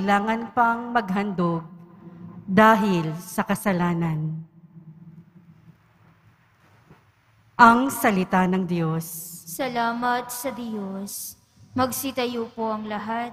kailangan pang maghandog dahil sa kasalanan. Ang salita ng Diyos. Salamat sa Diyos. Magsitayo po ang lahat.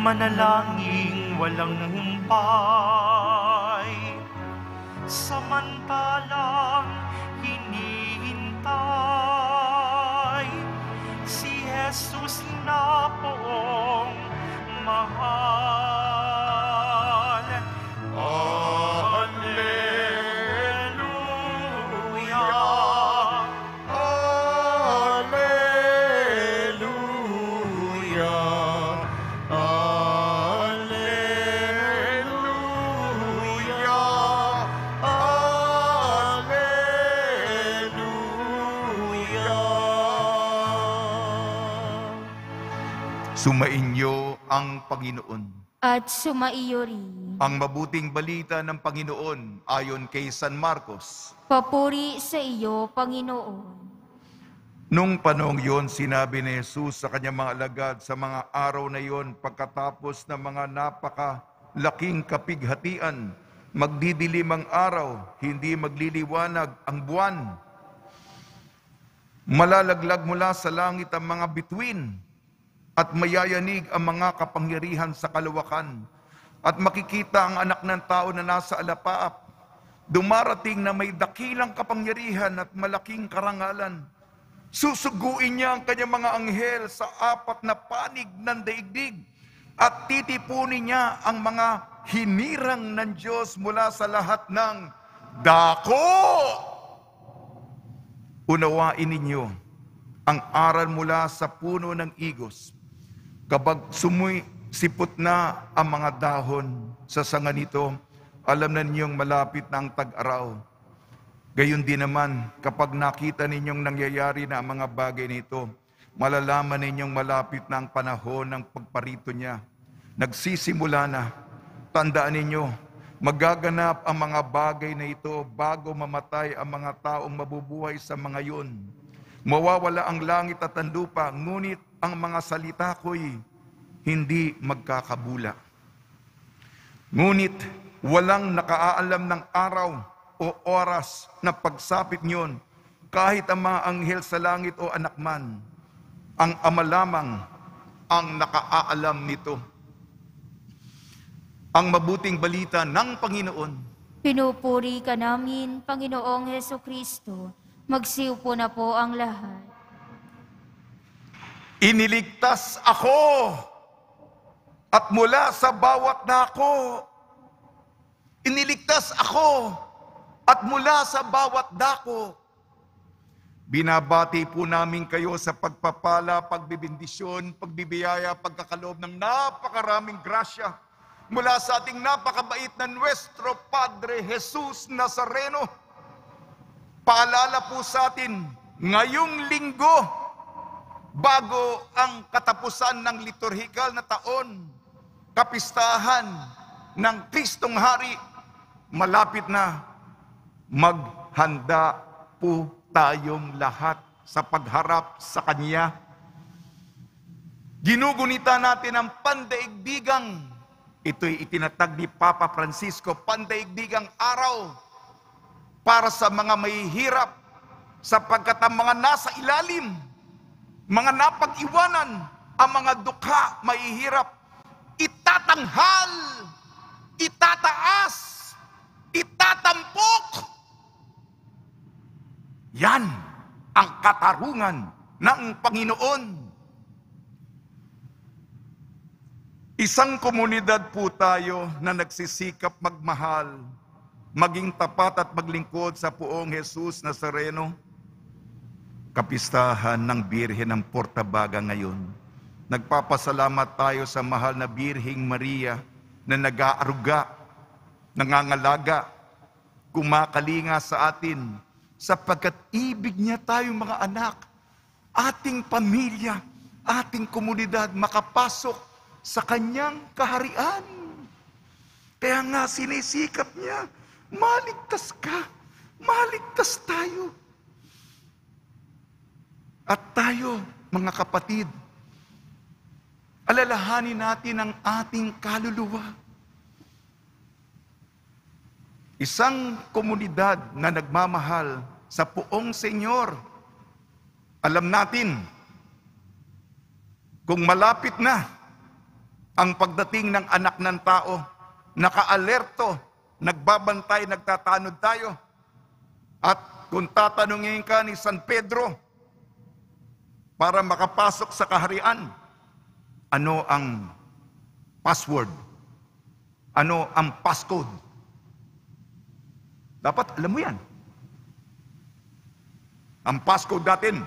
Manalangin walang humpay, samantalang hinihintay si Jesus na poong mahal. Sumainyo ang Panginoon. At sumaiyo rin. Ang mabuting balita ng Panginoon ayon kay San Marcos. Papuri sa iyo, Panginoon. Nung panahong yon, sinabi ni Jesus sa kanyang mga alagad sa mga araw na yon, pagkatapos ng mga napakalaking kapighatian, magdidilim ang araw, hindi magliliwanag ang buwan. Malalaglag mula sa langit ang mga bituin, at mayayanig ang mga kapangyarihan sa kalawakan, at makikita ang anak ng tao na nasa alapaap, dumarating na may dakilang kapangyarihan at malaking karangalan. Susuguin niya ang kanyang mga anghel sa apat na panig ng daigdig, at titipunin niya ang mga hinirang ng Diyos mula sa lahat ng dako. Unawain ninyo ang aral mula sa puno ng igos. Kapag sumisipot na ang mga dahon sa sanga nito, alam na ninyong malapit na ang tag-araw. Gayon din naman, kapag nakita ninyong nangyayari na ang mga bagay nito, malalaman ninyong malapit na ang panahon ng pagparito niya. Nagsisimula na. Tandaan ninyo, magaganap ang mga bagay na ito bago mamatay ang mga taong mabubuhay sa mga yun. Mawawala ang langit at ang lupa, ngunit ang mga salita ko'y hindi magkakabula. Ngunit walang nakaalam ng araw o oras na pagsapit niyon, kahit ang mga anghel sa langit o anak man. Ang Ama lamang ang nakaalam nito. Ang mabuting balita ng Panginoon. Pinupuri ka namin, Panginoong Hesukristo. Magsiupo na po ang lahat. Iniligtas ako at mula sa bawat dako. Iniligtas ako at mula sa bawat dako. Binabati po namin kayo sa pagpapala, pagbibindisyon, pagbibiyaya, pagkakaloob ng napakaraming grasya mula sa ating napakabait na Nuestro Padre Jesus Nazareno. Paalala po sa atin, ngayong linggo, bago ang katapusan ng liturhikal na taon, kapistahan ng Kristong Hari, malapit na, maghanda po tayong lahat sa pagharap sa Kanya. Ginugunita natin ang pandaigdigang, ito'y itinatag ni Papa Francisco, pandaigdigang araw para sa mga mahihirap, sapagkat ang mga nasa ilalim, mga napag-iwanan, ang mga dukha, mahihirap, itatanghal, itataas, itatampok. Yan ang katarungan ng Panginoon. Isang komunidad po tayo na nagsisikap magmahal, maging tapat at maglingkod sa Poong Jesus Nazareno. Kapistahan ng Birhen ng Portabaga ngayon. Nagpapasalamat tayo sa mahal na Birheng Maria na nag-aaruga, nangangalaga, kumakalinga sa atin sapagkat ibig niya tayong mga anak, ating pamilya, ating komunidad makapasok sa kanyang kaharian. Kaya nga sinisikap niya, maligtas ka, maligtas tayo. At tayo, mga kapatid, alalahanin natin ang ating kaluluwa. Isang komunidad na nagmamahal sa Poong Senyor. Alam natin, kung malapit na ang pagdating ng anak ng tao, naka-alerto, nagbabantay, nagtatanod tayo. At kung tatanungin ka ni San Pedro, para makapasok sa kaharian, ano ang password? Ano ang passcode? Dapat alam mo yan. Ang passcode natin,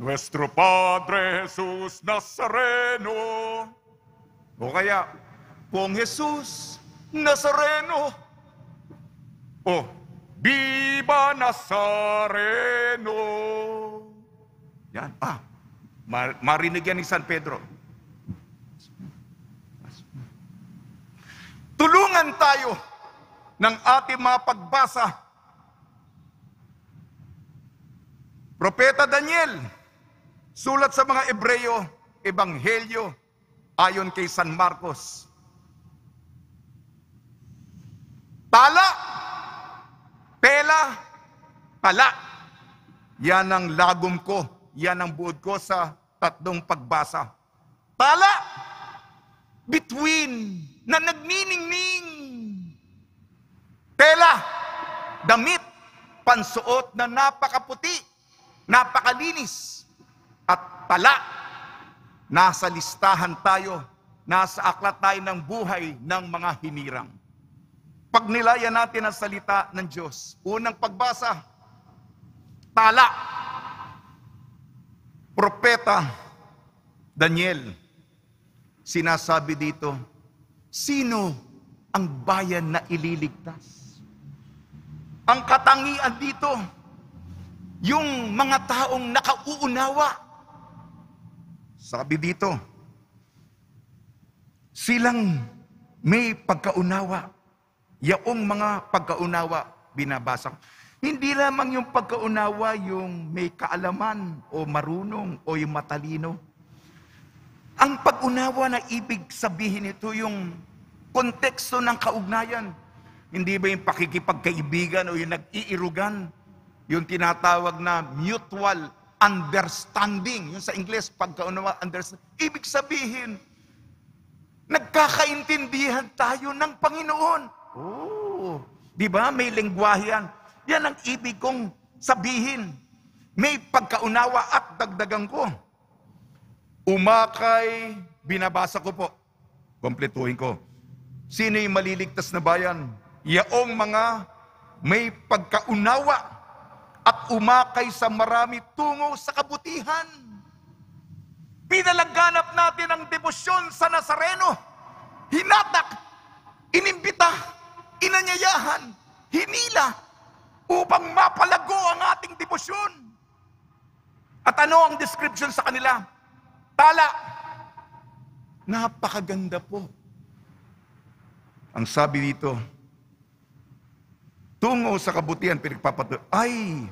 Nuestro Padre Jesus Nazareno. O kaya, Poong Jesus Nazareno. O, Viva Nazareno. Yan. Marinig yan ni San Pedro. Tulungan tayo ng ating mga pagbasa. Propeta Daniel, sulat sa mga Ebreyo, Ebanghelyo, ayon kay San Marcos. Tala, pela, tala. Yan ang lagom ko, yan ang buod ko sa tatlong pagbasa. Tala, between, na nagniningning. Tela, damit, pansuot na napakaputi, napakalinis. At tala, nasa listahan tayo, nasa aklat tayo ng buhay ng mga hinirang. Pag nilayan natin ang salita ng Diyos, unang pagbasa, tala, Propeta Daniel, sinasabi dito, sino ang bayan na ililigtas? Ang katangian dito, yung mga taong nakauunawa. Sabi dito, silang may pagkaunawa. Yaong mga pagkaunawa, binabasa. Hindi lamang yung pagkaunawa yung may kaalaman o marunong o yung matalino. Ang pag-unawa na ibig sabihin ito yung konteksto ng kaugnayan. Hindi ba yung pakikipagkaibigan o yung nag-iirugan? Yung tinatawag na mutual understanding. Yung sa Ingles, pagkaunawa, understanding. Ibig sabihin, nagkakaintindihan tayo ng Panginoon. Oh, di ba? May lengguwahe yan. Yan ang ibig kong sabihin. May pagkaunawa at dagdagan ko. Umakay, binabasa ko po. Kompletuhin ko. Sino yung maliligtas na bayan? Yaong mga may pagkaunawa at umakay sa marami tungo sa kabutihan. Pinalaganap natin ang debosyon sa Nazareno. Hinatak, inimbita, inanyayahan, hinila upang mapalago ang ating debosyon. At ano ang description sa kanila? Tala. Napakaganda po. Ang sabi dito, tungo sa kabutihan, pinagpapatuloy, ay,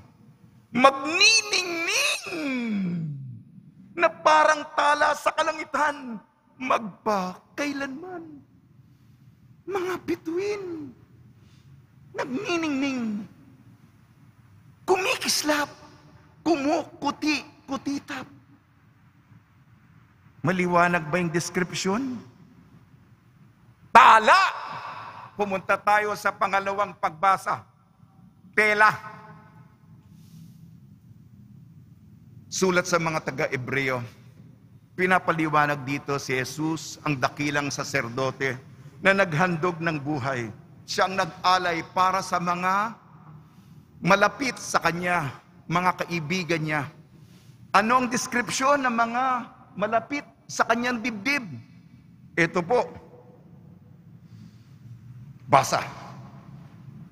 magniningning na parang tala sa kalangitan, magpakailanman. Mga bituin, nagniningning, kumikislap, kumukuti, kutitap. Maliwanag ba yung description? Tala! Pumunta tayo sa pangalawang pagbasa. Tela. Sulat sa mga taga-Ebreo. Pinapaliwanag dito si Jesus, ang dakilang saserdote, na naghandog ng buhay. Siyang nag-alay para sa mga malapit sa Kanya, mga kaibigan niya. Ano ang description ng mga malapit sa kanyang dibdib. Ito po, basa.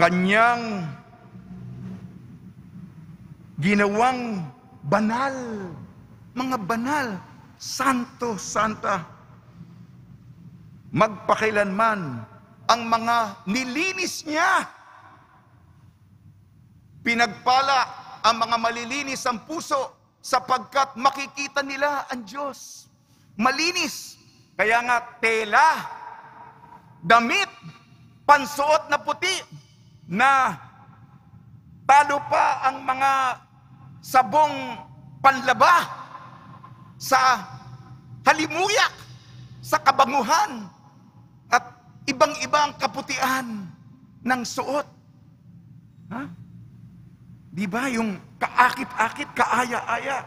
Kanyang ginawang banal, mga banal, santo, santa. Magpakailanman ang mga nilinis niya. Pinagpala ang mga malilinis ang puso sapagkat makikita nila ang Diyos. Malinis. Kaya nga tela, damit, pansuot na puti na talo pa ang mga sabong panlaba sa halimuyak, sa kabanguhan, at ibang-ibang kaputian ng suot. Ha? Di ba yung kaakit-akit, kaaya-aya?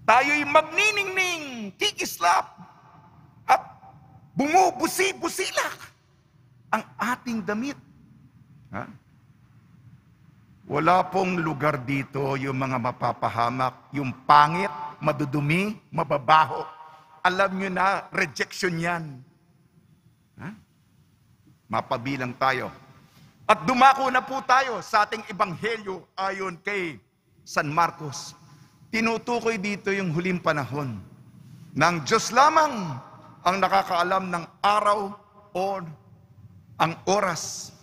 Tayo'y magniningning, kikislap, at bumubusi-busilak ang ating damit. Ha? Wala pong lugar dito yung mga mapapahamak, yung pangit, madudumi, mababaho. Alam nyo na, rejection yan. Ha? Mapabilang tayo. At dumako na po tayo sa ating ebanghelyo ayon kay San Marcos. Tinutukoy dito yung huling panahon ng Diyos lamang ang nakakaalam ng araw o ang oras.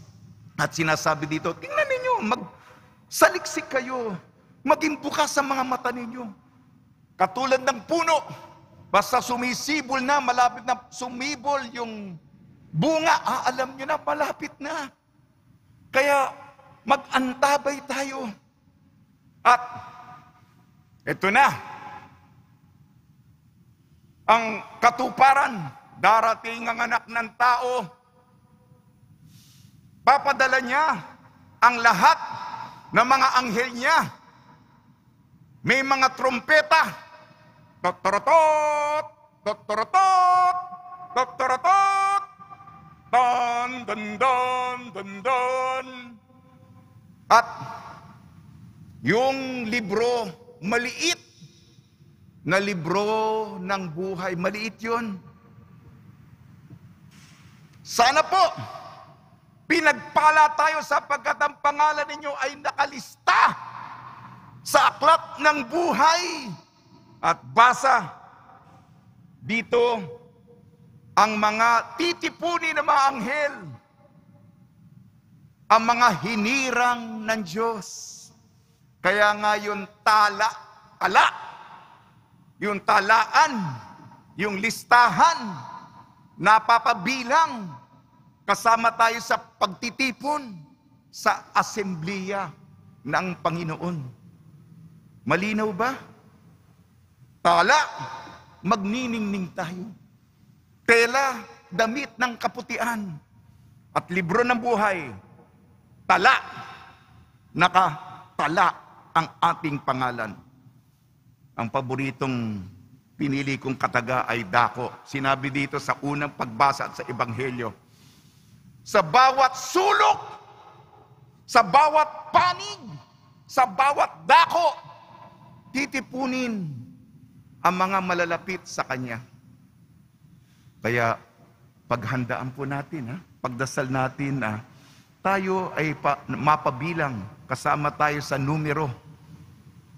At sinasabi dito, tingnan ninyo, magsaliksik kayo, maging bukas sa mga mata ninyo. Katulad ng puno, basta sumisibol na, malapit na sumibol yung bunga, alam nyo na, malapit na. Kaya mag-antabay tayo. At ito na, ang katuparan, darating ang anak ng tao, papadala niya ang lahat ng mga anghel niya. May mga trompeta, totorotot, totorotot, totorotot, dan, dan, dan, dan, dan. At yung libro, maliit na libro ng buhay, maliit yun. Sana po, pinagpala tayo sapagkat ang pangalan ninyo ay nakalista sa aklat ng buhay. At basa dito, ang mga titipuni ng mga anghel, ang mga hinirang ng Diyos. Kaya nga yung yung talaan, yung listahan, napapabilang, kasama tayo sa pagtitipon sa assemblea ng Panginoon. Malinaw ba? Tala, magniningning tayo. Tela, damit ng kaputian. At libro ng buhay, tala, nakatala ang ating pangalan. Ang paboritong pinili kong kataga ay dako. Sinabi dito sa unang pagbasa at sa Ebanghelyo, sa bawat sulok, sa bawat panig, sa bawat dako, titipunin ang mga malalapit sa Kanya. Kaya paghandaan po natin, pagdasal natin, tayo ay mapabilang, kasama tayo sa numero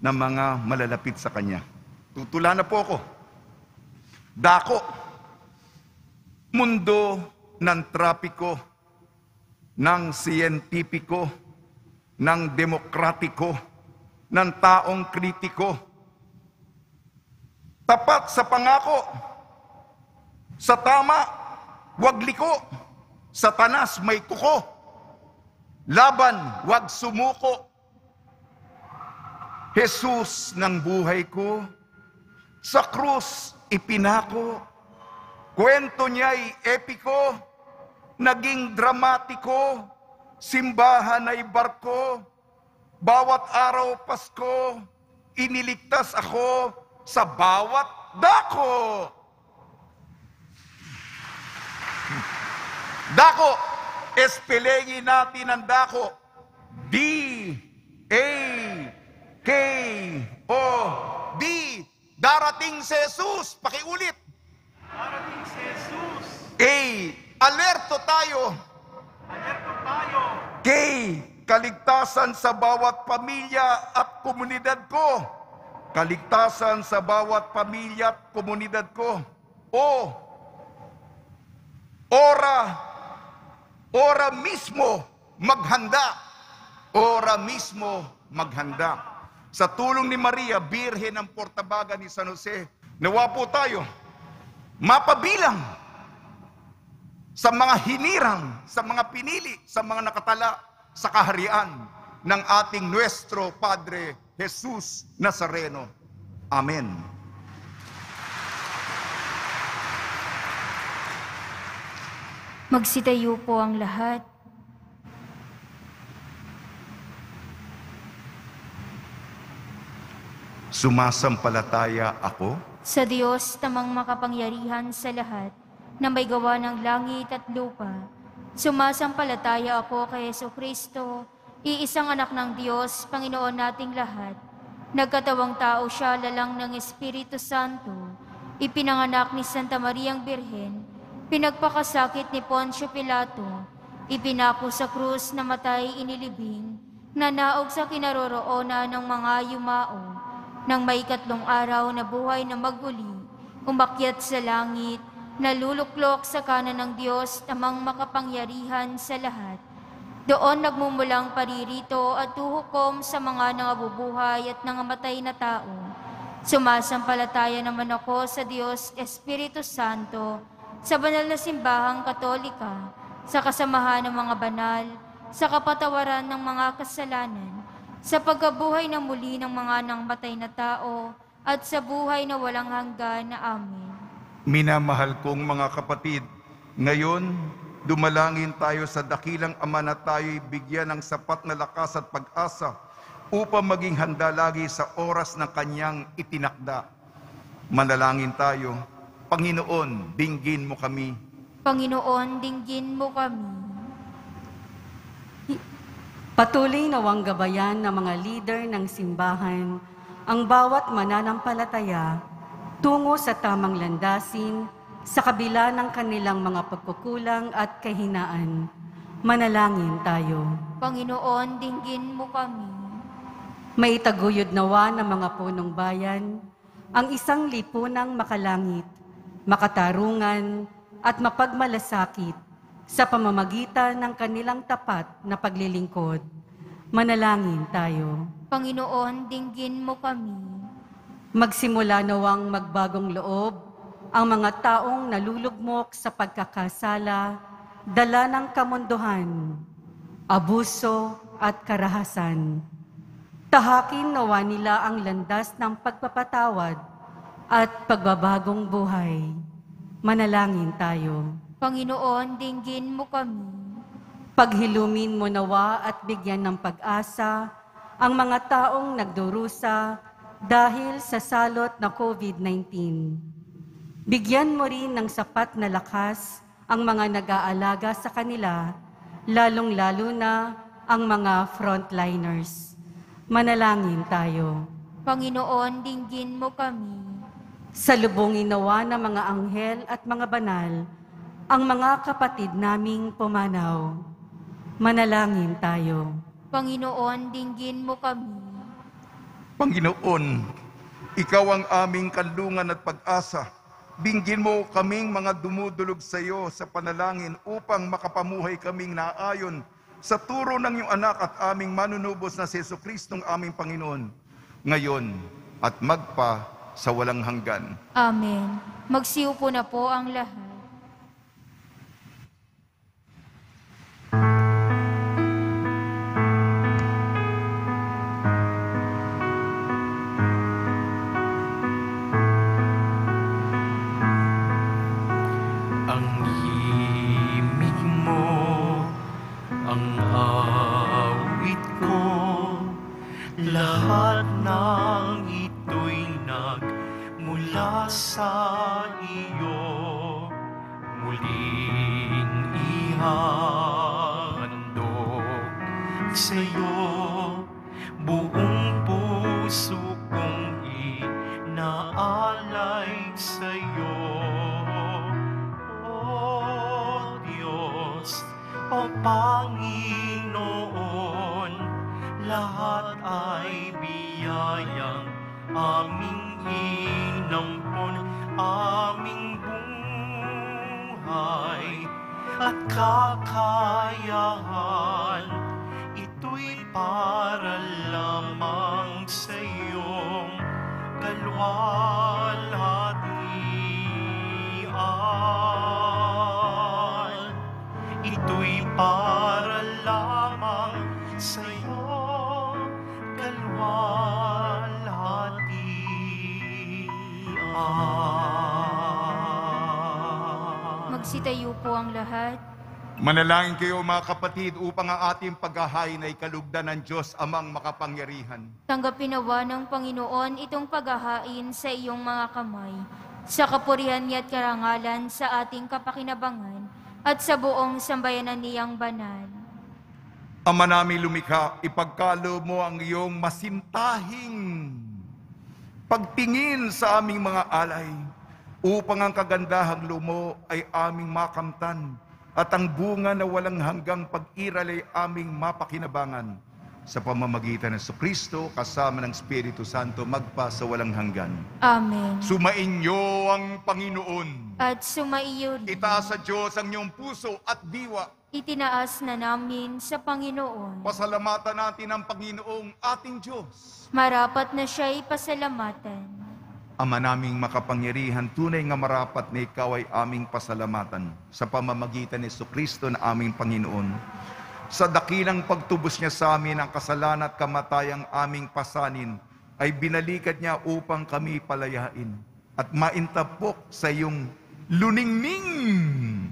ng mga malalapit sa Kanya. Tutulan na po ako. Dako, mundo ng trapiko, ng siyentipiko, ng demokratiko, ng taong kritiko. Tapat sa pangako, sa tama, wag liko, sa tanas may kuko, laban, wag sumuko. Jesus ng buhay ko, sa krus ipinako, kwento niya'y epiko, naging dramatiko, simbahan ay barko, bawat araw Pasko, iniligtas ako sa bawat dako. Dako, espelengin natin ang dako. D-A-K-O. D, Darating si Jesus. Pakiulit. Darating si Jesus. A. Alerto tayo. Alerto tayo. K. Kaligtasan sa bawat pamilya at komunidad ko. Kaligtasan sa bawat pamilya at komunidad ko. O. Ora mismo maghanda. Ora mismo maghanda. Sa tulong ni Maria, Birhen ng Portabaga ni San Jose, nawa po tayo mapabilang sa mga hinirang, sa mga pinili, sa mga nakatala sa kaharian ng ating Nuestro Padre Jesus Nazareno. Amen. Magsitayo po ang lahat. Sumasampalataya ako Sa Diyos namang makapangyarihan sa lahat, na may gawa ng langit at lupa. Sumasampalataya ako kay Jesucristo, iisang anak ng Diyos, Panginoon nating lahat. Nagkatawang tao siya, lalang ng Espiritu Santo. Ipinanganak ni Santa Mariang Birhen, pinagpakasakit ni Poncio Pilato, ipinako sa krus, namatay, inilibing, nanaog sa kinaroroonan ng mga yumao. Nang may 3 araw na buhay na maguli, umakyat sa langit, naluluklok sa kanan ng Diyos namang makapangyarihan sa lahat. Doon nagmumulang paririto at tuhukom sa mga nangabubuhay at nangamatay na tao. Sumasampalataya naman ako sa Diyos Espiritu Santo, sa banal na simbahang Katolika, sa kasamahan ng mga banal, sa kapatawaran ng mga kasalanan, sa pagkabuhay na muli ng mga nangmatay na tao, at sa buhay na walang hanggan na amin. Minamahal kong mga kapatid, ngayon, dumalangin tayo sa dakilang Ama na tayo'y bigyan ng sapat na lakas at pag-asa upang maging handa lagi sa oras ng kanyang itinakda. Manalangin tayo. Panginoon, dinggin mo kami. Panginoon, dinggin mo kami. Patuloy nawang gabayan ng mga leader ng simbahan ang bawat mananampalataya tungo sa tamang landasin sa kabila ng kanilang mga pagkukulang at kahinaan. Manalangin tayo. Panginoon, dinggin mo kami. May taguyod nawa ng mga punong bayan ang isang lipunang makalangit, makatarungan at mapagmalasakit sa pamamagitan ng kanilang tapat na paglilingkod. Manalangin tayo. Panginoon, dinggin mo kami. Magsimula nawang magbagong loob ang mga taong nalulugmok sa pagkakasala, dala ng kamunduhan, abuso at karahasan. Tahakin nawa nila ang landas ng pagpapatawad at pagbabagong buhay. Manalangin tayo. Panginoon, dinggin mo kami. Paghilumin mo nawa at bigyan ng pag-asa ang mga taong nagdurusa dahil sa salot na COVID-19. Bigyan mo rin ng sapat na lakas ang mga nag-aalaga sa kanila, lalong-lalo na ang mga frontliners. Manalangin tayo. Panginoon, dinggin mo kami. Salubungin nawa ng mga anghel at mga banal ang mga kapatid naming pumanaw. Manalangin tayo. Panginoon, dinggin mo kami. Panginoon, Ikaw ang aming kanlungan at pag-asa. Binggin mo kaming mga dumudulog sa iyo sa panalangin upang makapamuhay kaming naayon sa turo ng iyong anak at aming manunubos na si Jesucristong aming Panginoon, ngayon at magpa sa walang hanggan. Amen. Magsiupo na po ang lahat. Ang himig mo, ang awit ko, lahat ng ito'y nagmula sa iyo. Muling ihandog sa iyo, buong puso kong inaan. O Panginoon, lahat ay biyayang aming inampon, aming buhay at kakayahan. Ito'y para lamang sa iyong kalwalhatian. Ito'y para lamang sa iyong kalwalhatian. Magsitayo po ang lahat. Manalangin kayo mga kapatid upang ang ating paghahain ay kalugdan ng Diyos Amang makapangyarihan. Tanggapin nawa ng Panginoon itong paghahain sa iyong mga kamay, sa kapurihan niya at karangalan sa ating kapakinabangan at sa buong sambayanan niyang banal. Ama namin lumikha, ipagkaloob mo ang iyong masintahing pagtingin sa aming mga alay, upang ang kagandahang lumo ay aming makamtan, at ang bunga na walang hanggang pag-iral ay aming mapakinabangan. Sa pamamagitan ng Kristo kasama ng Espiritu Santo magpa sa walang hanggan. Amen. Sumainyo ang Panginoon. At sumaiyo rin. Itaas sa Diyos ang iyong puso at diwa. Itinaas na namin sa Panginoon. Pasalamatan natin ang Panginoong ating Diyos. Marapat na siya'y pasalamatan. Ama naming makapangyarihan, tunay nga marapat na ikaw ay aming pasalamatan sa pamamagitan ni Kristo na aming Panginoon. Sa dakilang pagtubos niya sa amin ang kasalanan at kamatayang aming pasanin, ay binalikat niya upang kami palayain at maintapok sa iyong luningning.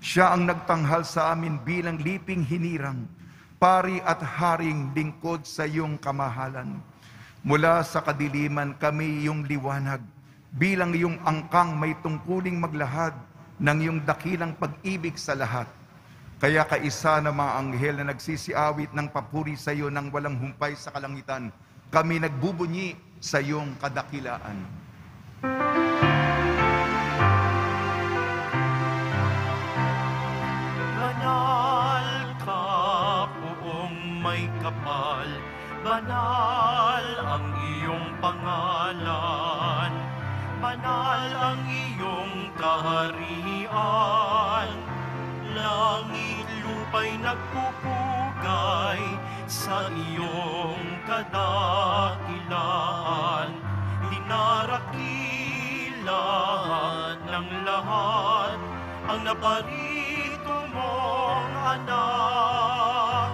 Siya ang nagtanghal sa amin bilang liping hinirang, pari at haring lingkod sa iyong kamahalan. Mula sa kadiliman kami iyong liwanag, bilang iyong angkang may tungkuling maglahad ng iyong dakilang pag-ibig sa lahat. Kaya kaisa ng mga anghel na nagsisiawit ng papuri sa iyo nang walang humpay sa kalangitan, kami nagbubunyi sa iyong kadakilaan. Banal ka, poong may kapal, banal ang iyong pangalan, banal ang iyong kaharian. Langit lupa'y nagpupugay sa iyong kadakilaan. Dinarakilan ng lahat ang nabarito mong anak,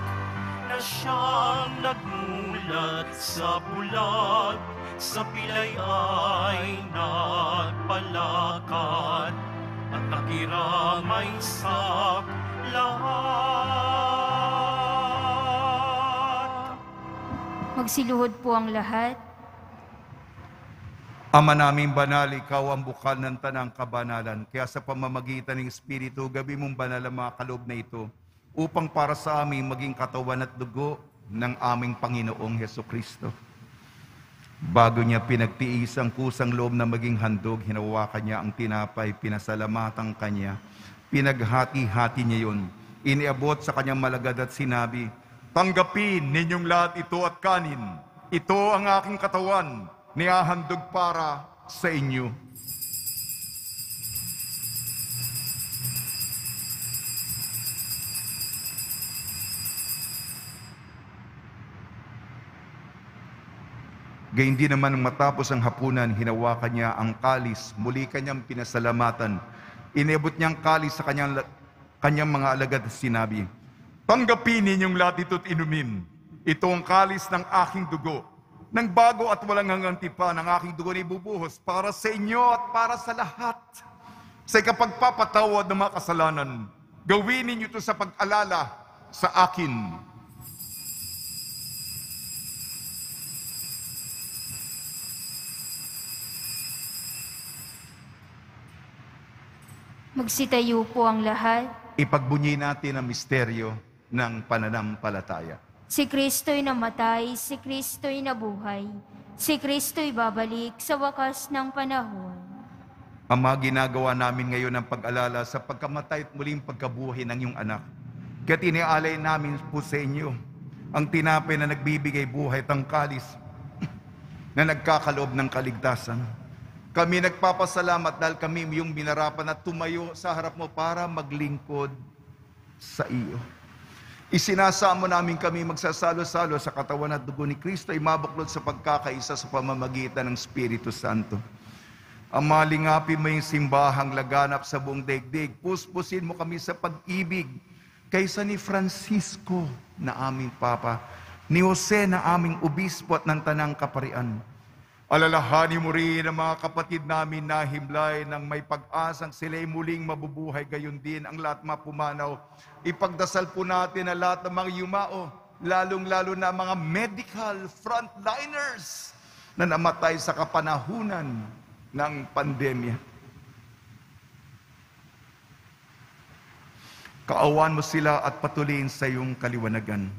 na siyang nagmulat sa bulag, sa pilay ay nagpalakad, at nakiramay sa lahat. Magsiluhod po ang lahat. Ama naming banal, ikaw ang bukal ng tanang kabanalan. Kaya sa pamamagitan ng Espiritu, gabi mong banal ang mga kaloob na ito, upang para sa aming maging katawan at dugo ng aming Panginoong Hesukristo. Bago niya pinagtiis ang kusang loob na maging handog, hinawakan niya ang tinapay, pinasalamatan kanya, pinaghati-hati niya yun, iniabot sa kanyang malagad at sinabi, "Tanggapin ninyong lahat ito at kanin. Ito ang aking katawan, nihahandog para sa inyo." Gayun din naman matapos ang hapunan, hinawakan niya ang kalis, muli kanyang pinasalamatan. Iniabot niyang kalis sa kanyang mga alagad at sinabi, "Tanggapin ninyong lahat ito't inumin. Ito ang kalis ng aking dugo, ng bago at walang hanggang tipa ng aking dugo na ibubuhos para sa inyo at para sa lahat. Sa ikapagpapatawad ng mga kasalanan, gawin ninyo ito sa pag-alala sa akin." Magsitayo po ang lahat. Ipagbunyi natin ang misteryo ng pananampalataya. Si Kristo'y namatay, si Kristo'y nabuhay, si Kristo'y babalik sa wakas ng panahon. Ama, ginagawa namin ngayon ang pag-alala sa pagkamatay at muling pagkabuhay ng iyong anak. Kaya tinialay namin po sa inyo ang tinapay na nagbibigay buhay at ang kalis na nagkakaloob ng kaligtasan. Kami nagpapasalamat dahil kami yung minarapan na tumayo sa harap mo para maglingkod sa iyo. Isinasamo namin kami magsasalo-salo sa katawan at dugo ni Kristo ay mabuklod sa pagkakaisa sa pamamagitan ng Espiritu Santo. Ang malingapin mo yung simbahang laganap sa buong daigdig. Puspusin mo kami sa pag-ibig kaysa ni Francisco na aming Papa, ni Jose na aming Obispo at ng Tanang Kaparian. Alalahanin mo rin ang mga kapatid namin na himlay ng may pag-asang sila'y muling mabubuhay, gayon din ang lahat mapumanaw. Ipagdasal po natin ang lahat ng mga yumao, lalong-lalo na mga medical frontliners na namatay sa kapanahunan ng pandemya. Kaawan mo sila at patuloyin sa iyong kaliwanagan.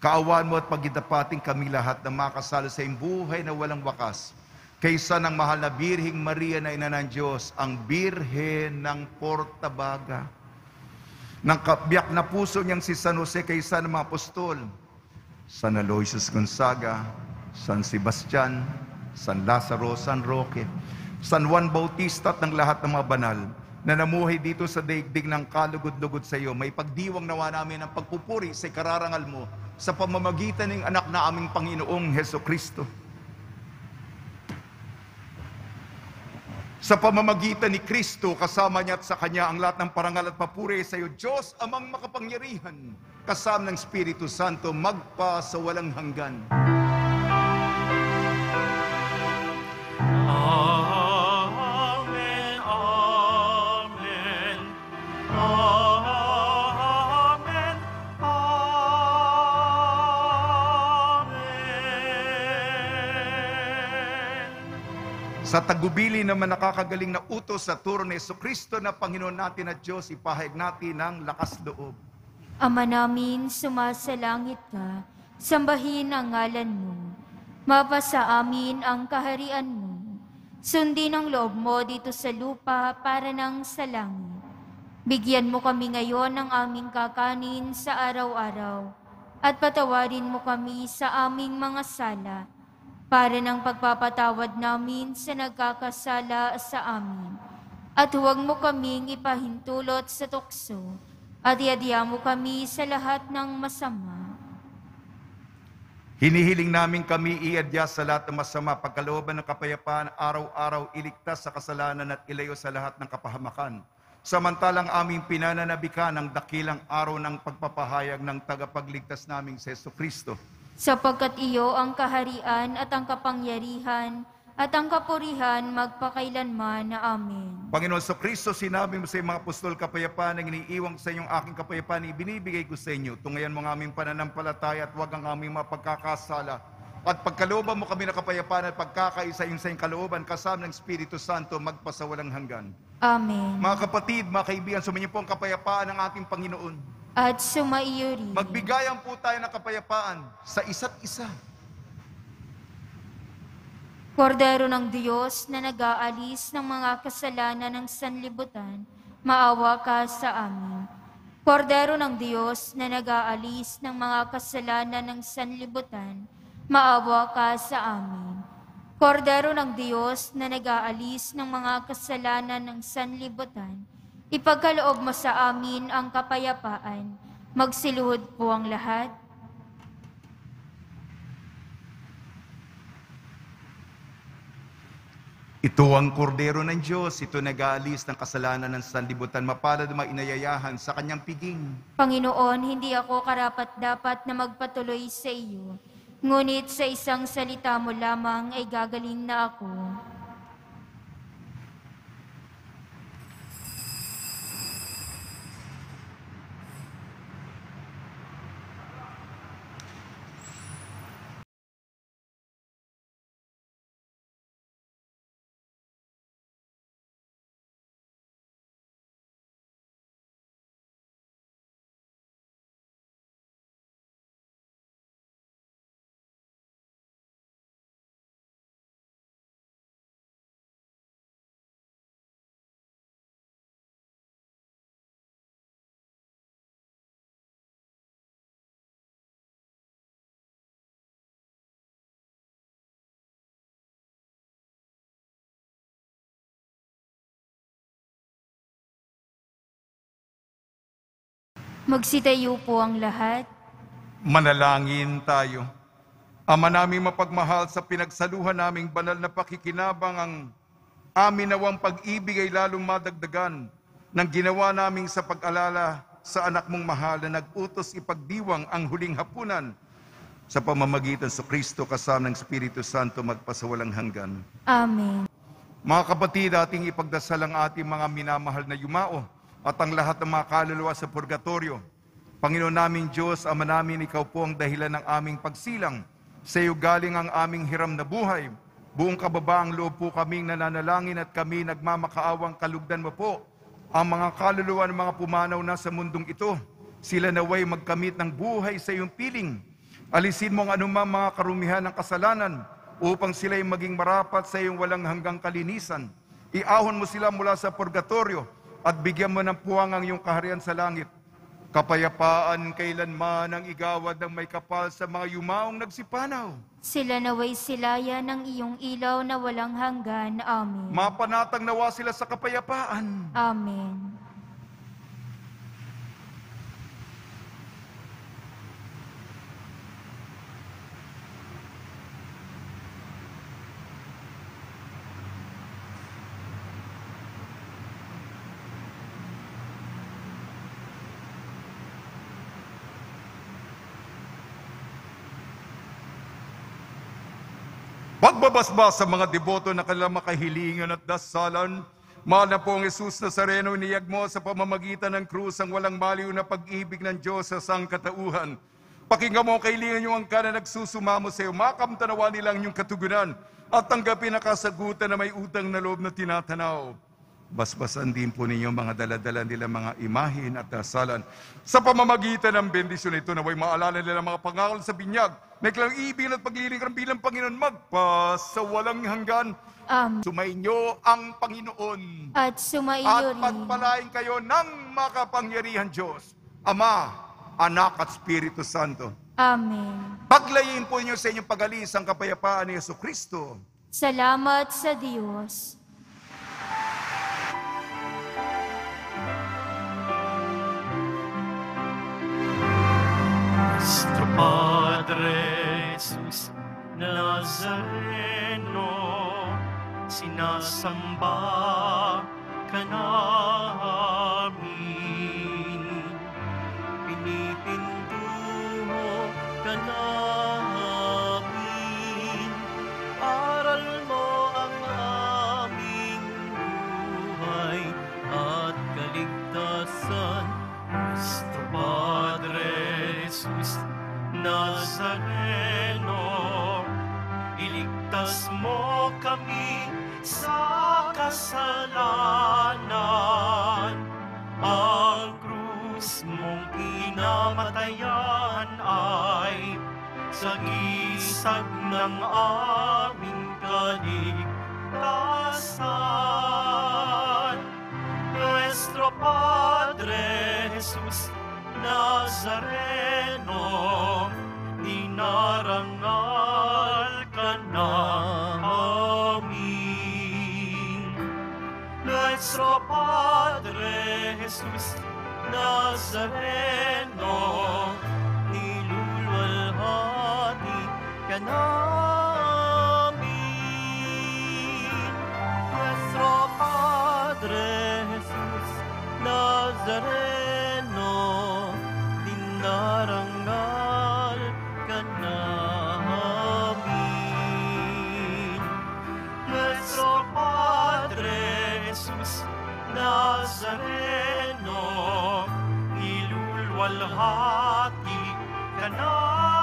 Kaawan mo at pagidapating kami lahat na makasalo sa iyong buhay na walang wakas. Kaysa ng mahal na Birheng Maria na Ina ng Diyos, ang Birhen ng Portabaga. Ng kabiyak na puso niyang si San Jose kaysa ng mga apostol, San Aloysius Gonzaga, San Sebastian, San Lazaro, San Roque, San Juan Bautista at ng lahat ng mga banal na namuhay dito sa daigdig ng kalugod-lugod sa iyo. May pagdiwang nawa namin ang pagpupuri sa kararangal mo sa pamamagitan ng anak na aming Panginoong Hesukristo. Sa pamamagitan ni Kristo, kasama niya at sa Kanya ang lahat ng parangal at papuri sa iyo, Diyos amang makapangyarihan, kasama ng Espiritu Santo, magpa sa walang hanggan. Amen, amen, amen, amen. Sa tagubili naman nakakagaling na utos sa turo ni Jesucristo na Panginoon natin at Diyos, ipahayag natin ng lakas loob. Ama namin, sumasalangit ka, sambahin ang ngalan mo. Mapasa amin ang kaharian mo. Sundin ang loob mo dito sa lupa para nang sa langit. Bigyan mo kami ngayon ng aming kakanin sa araw-araw at patawarin mo kami sa aming mga sala para ng pagpapatawad namin sa nagkakasala sa amin. At huwag mo kaming ipahintulot sa tukso at iadya mo kami sa lahat ng masama. Hinihiling namin kami iadya sa lahat ng masama, pagkalooban ng kapayapaan, araw-araw iligtas sa kasalanan at ilayo sa lahat ng kapahamakan. Samantalang aming pinananabikan ang dakilang araw ng pagpapahayag ng tagapagligtas naming si Jesucristo. Sapagkat iyo ang kaharian at ang kapangyarihan at ang kapurihan magpakailanman na Amen. Panginoon Jesucristo, sinabi mo sa mga apostol, kapayapaan ang iniiwang sa inyong aking kapayapaan, ibinibigay ko sa inyo. Tungayan mo ang aming pananampalataya at huwag ang aming mapagkakasala. At pagkalooban mo kami na kapayapaan at pagkakaisa yung sa iyong kalooban, kasama ng Espiritu Santo, magpasawalang hanggan. Amen. Mga kapatid, mga kaibigan, sumainyo po ang kapayapaan ng ating Panginoon. At sumaiyo rin. Magbigayan po tayo ng kapayapaan sa isa't isa. Kordero ng Diyos na nag-aalis ng mga kasalanan ng sanlibutan, maawa ka sa amin. Kordero ng Diyos na nag-aalis ng mga kasalanan ng sanlibutan, maawa ka sa amin. Kordero ng Diyos na nag-aalis ng mga kasalanan ng sanlibutan, ipagkaloob mo sa amin ang kapayapaan. Magsiluhod po ang lahat. Ito ang kordero ng Diyos, ito nag-aalis ng kasalanan ng sanlibutan, mapalad ang mga inayayahan sa kanyang piging. Panginoon, hindi ako karapat-dapat na magpatuloy sa iyo, ngunit sa isang salita mo lamang ay gagaling na ako. Magsitayo po ang lahat. Manalangin tayo. Ama naming mapagmahal, sa pinagsaluhan naming banal na pakikinabang, ang amin nawang pag-ibig ay lalong madagdagan ng ginawa naming sa pag-alala sa anak mong mahal na nag-utos ipagdiwang ang huling hapunan sa pamamagitan sa Kristo kasama ng Espiritu Santo magpasawalang hanggan. Amen. Mga kapatid, ating ipagdasal ang ating mga minamahal na yumao at ang lahat ng mga kaluluwa sa purgatorio. Panginoon naming Diyos, Ama namin, Ikaw po ang dahilan ng aming pagsilang. Sa iyo galing ang aming hiram na buhay. Buong kababaang loob po kaming nananalangin at kami nagmamakaawang kalugdan mo po ang mga kaluluwa ng mga pumanaw na sa mundong ito. Sila naway magkamit ng buhay sa iyong piling. Alisin mo ang anumang mga karumihan ng kasalanan upang sila'y maging marapat sa iyong walang hanggang kalinisan. Iahon mo sila mula sa purgatorio at bigyan mo ng puwang ang iyong kaharian sa langit. Kapayapaan kailanman ang igawad ng may kapal sa mga yumaong nagsipanaw. Sila naway silaya ng iyong ilaw na walang hanggan. Amen. Mapanatang nawa sila sa kapayapaan. Amen. Pagbabasbas sa mga deboto na kanilang makahilingan at dasalan, mahal na pong Jesus Nazareno, iniyag mo sa pamamagitan ng krus ang walang maliw na pag-ibig ng Diyos sa sangkatauhan. Pakinggan mo ang kahilingan niyong angka na nagsusumamo sa iyo, makamtanawa nilang inyong katugunan at tanggapin na kasagutan na may utang na loob na tinatanaw. Basbasan din po ninyo mga daladala nila mga imahin at dasalan. Sa pamamagitan ng bendisyon ito, naway maalala nila mga pangakal sa binyag, may kilang ibig at paglilingkar bilang Panginoon magpas sa walang hanggan. Amen. Sumainyo ang Panginoon At at sumaiyo rin. pagpalain kayo ng makapangyarihan Diyos, Ama, Anak at Espiritu Santo. Amen. Paglayin po niyo sa inyong pag-alis ang kapayapaan ni Jesucristo. Salamat sa Diyos. Nuestro Padre Jesus Nazareno, sinasamba ka namin, pinipintuho ka namin, aral mo ang aming buhay at kaligtasan. Nuestro Padre Jesus Nazareno, iligtas mo kami sa kasalanan. Ang krus mong kinamatayan ay sagisag ng aming kaligtasan. Nuestro Padre Jesus Nazareno, dinarangal ka namin. Nuestro Padre Jesus Nazareno, niluluwalhati ka namin. Nuestro Padre Jesus Nazareno, dinarangal ka namin. Nuestro Padre Jesus Nazareno, niluluwalhati ka namin.